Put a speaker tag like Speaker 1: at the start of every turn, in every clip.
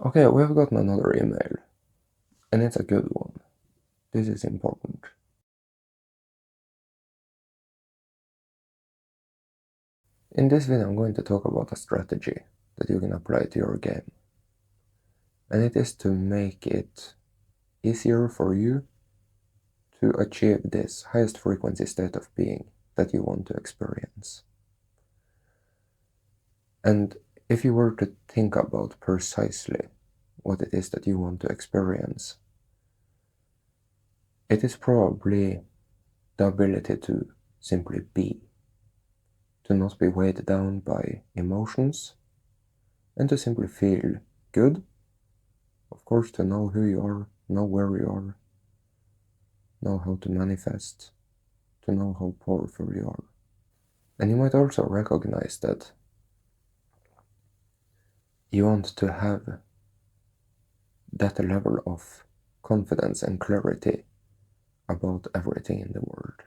Speaker 1: Okay, we have gotten another email, and it's a good one. This is important. In this video, I'm going to talk about a strategy that you can apply to your game, and it is to make it easier for you to achieve this highest frequency state of being that you want to experience. And if you were to think about precisely what it is that you want to experience, it is probably the ability to simply be, to not be weighed down by emotions, and to simply feel good. Of course, to know who you are, know where you are, know how to manifest, to know how powerful you are. And you might also recognize that you want to have that level of confidence and clarity about everything in the world.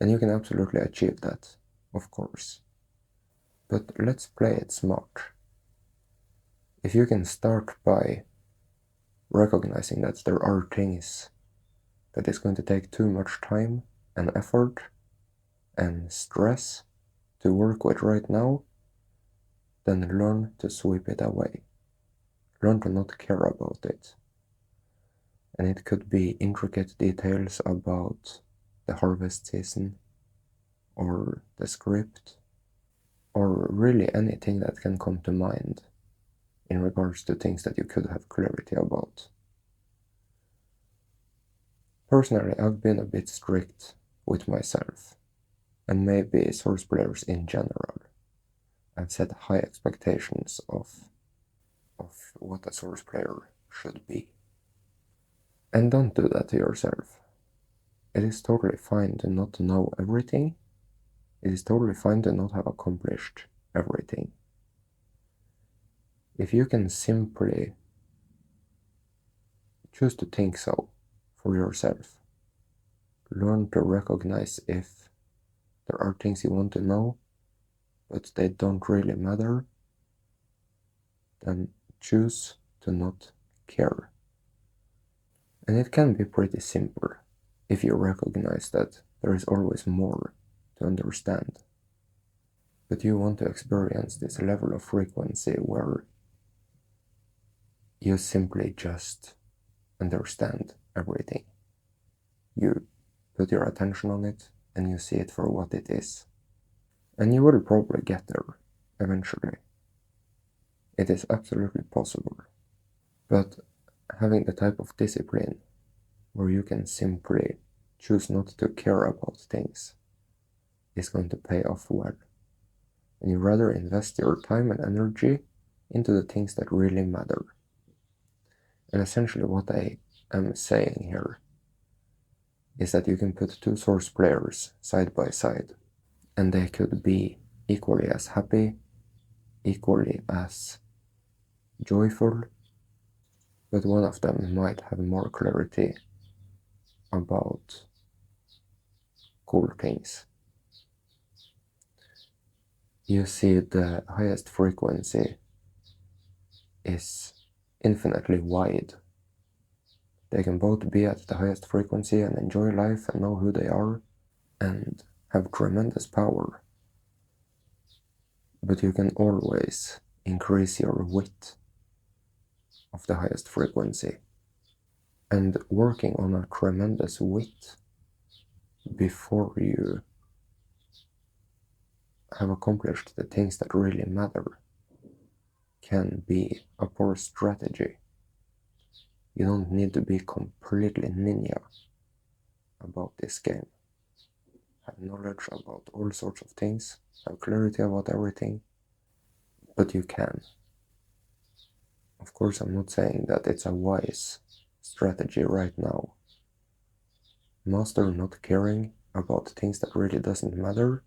Speaker 1: And you can absolutely achieve that, of course. But let's play it smart. If you can start by recognizing that there are things that is going to take too much time and effort and stress to work with right now, then learn to sweep it away. Learn to not care about it. And it could be intricate details about the harvest season, or the script, or really anything that can come to mind in regards to things that you could have clarity about. Personally, I've been a bit strict with myself, and maybe Source players in general. I've set high expectations of what a Source player should be. And don't do that to yourself. It is totally fine to not know everything. It is totally fine to not have accomplished everything. If you can simply choose to think so for yourself, learn to recognize if there are things you want to know, but they don't really matter, then choose to not care. And it can be pretty simple if you recognize that there is always more to understand. But you want to experience this level of frequency where you simply just understand everything. You put your attention on it and you see it for what it is. And you will probably get there eventually. It is absolutely possible. But having the type of discipline where you can simply choose not to care about things is going to pay off well. And you rather invest your time and energy into the things that really matter. And essentially what I am saying here is that you can put two Source players side by side, and they could be equally as happy, equally as joyful, but one of them might have more clarity about cool things. You see, the highest frequency is infinitely wide. They can both be at the highest frequency and enjoy life and know who they are and have tremendous power. But you can always increase your width of the highest frequency. And working on a tremendous width before you have accomplished the things that really matter can be a poor strategy. You don't need to be completely ninja about this game. Have knowledge about all sorts of things, have clarity about everything, but you can. Of course, I'm not saying that it's a wise strategy right now. Master not caring about things that really doesn't matter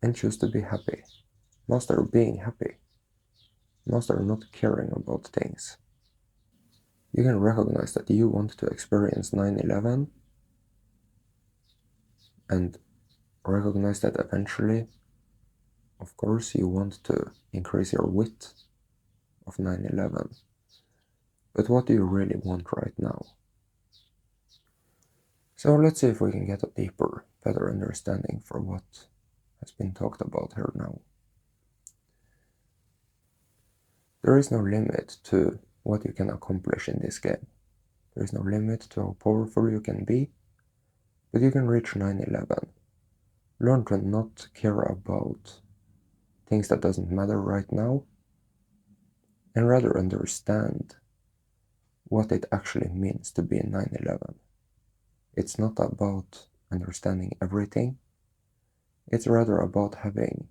Speaker 1: and choose to be happy. Master being happy. Master not caring about things. You can recognize that you want to experience 9/11 and recognize that eventually Of course, you want to increase your width of 9/11, but what do you really want right now? So let's see if we can get a deeper, better understanding for what has been talked about here now. There is no limit to what you can accomplish in this game. There is no limit to how powerful you can be, but you can reach 9/11. Learn to not care about things that doesn't matter right now, and rather understand what it actually means to be in 9/11. It's not about understanding everything, it's rather about having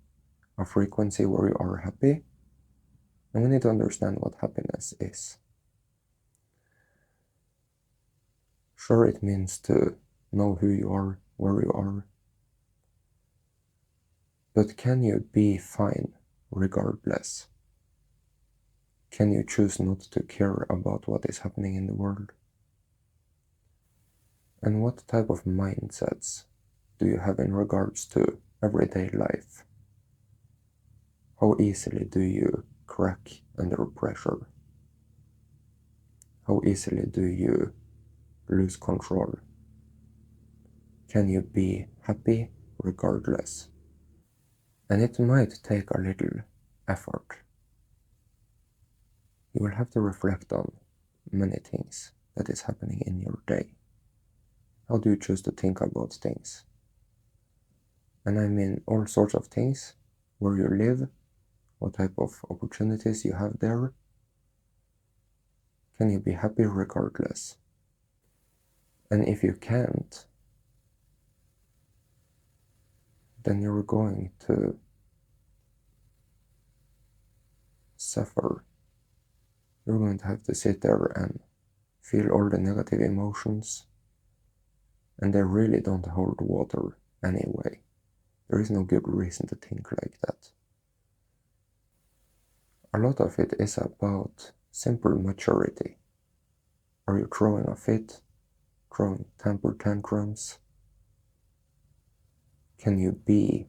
Speaker 1: a frequency where you are happy, and we need to understand what happiness is. Sure, it means to know who you are, where you are, but can you be fine regardless? Can you choose not to care about what is happening in the world? And what type of mindsets do you have in regards to everyday life? How easily do you crack under pressure? How easily do you lose control? Can you be happy regardless? And it might take a little effort. You will have to reflect on many things that is happening in your day. How do you choose to think about things? And I mean all sorts of things, where you live, what type of opportunities you have there. Can you be happy regardless? And if you can't, then you're going to suffer. You're going to have to sit there and feel all the negative emotions, and they really don't hold water anyway. There is no good reason to think like that. A lot of it is about simple maturity. Are you throwing a fit? Throwing temper tantrums? Can you be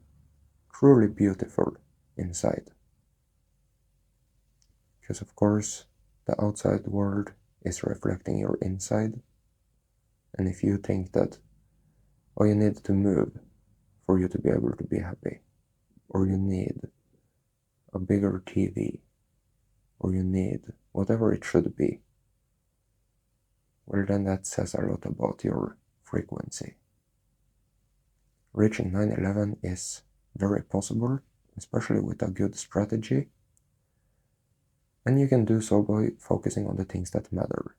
Speaker 1: truly beautiful inside? Because of course, the outside world is reflecting your inside. And if you think that, oh, you need to move for you to be able to be happy, or you need a bigger TV, or you need whatever it should be, well, then that says a lot about your frequency. Reaching 9/11 is very possible, especially with a good strategy, and you can do so by focusing on the things that matter.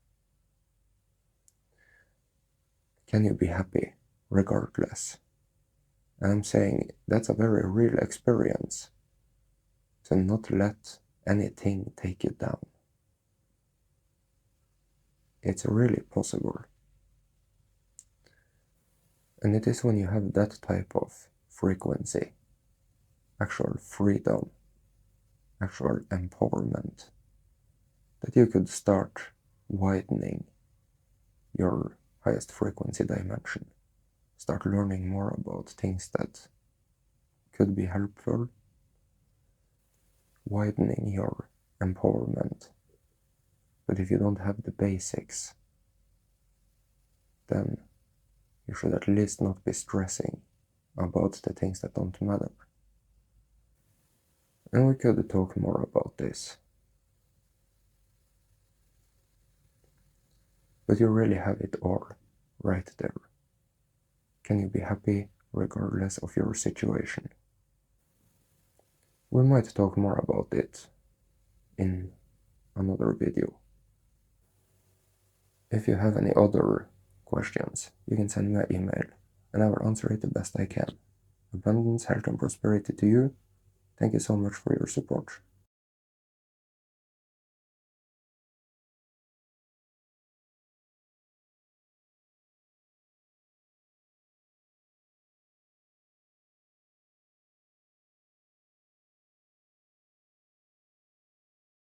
Speaker 1: Can you be happy regardless? And I'm saying that's a very real experience, to not let anything take you down. It's really possible. And it is when you have that type of frequency, actual freedom, actual empowerment, that you could start widening your highest frequency dimension. Start learning more about things that could be helpful, widening your empowerment. But if you don't have the basics, then you should at least not be stressing about the things that don't matter. And we could talk more about this. But you really have it all right there. Can you be happy regardless of your situation? We might talk more about it in another video. If you have any other questions, you can send me an email and I will answer it the best I can. Abundance, health and prosperity to you. Thank you so much for your support.